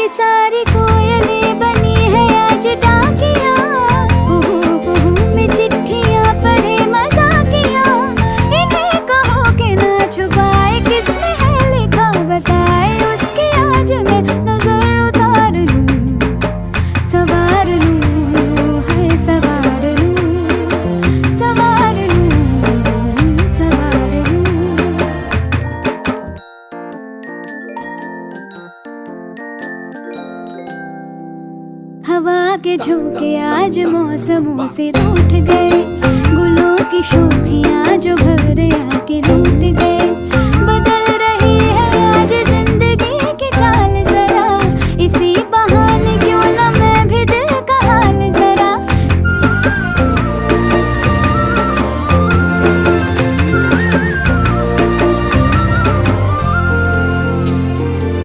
ये सारी कोयलें बनी है आज डाकिया, कुहू कुहू में चिट्ठियां पढ़े मजाकिया। इन्हें कहो कि ना छुपाए किसने है लिखा बताए, उसकी आज मैं नजर उतार लूं, सवार लूं, है सवार लूं, सवार लूं, सवार लूं। हवा के झोंके आज मौसमों से रूठ गए, गुलों की शोखियां जो भर आके लूट गए।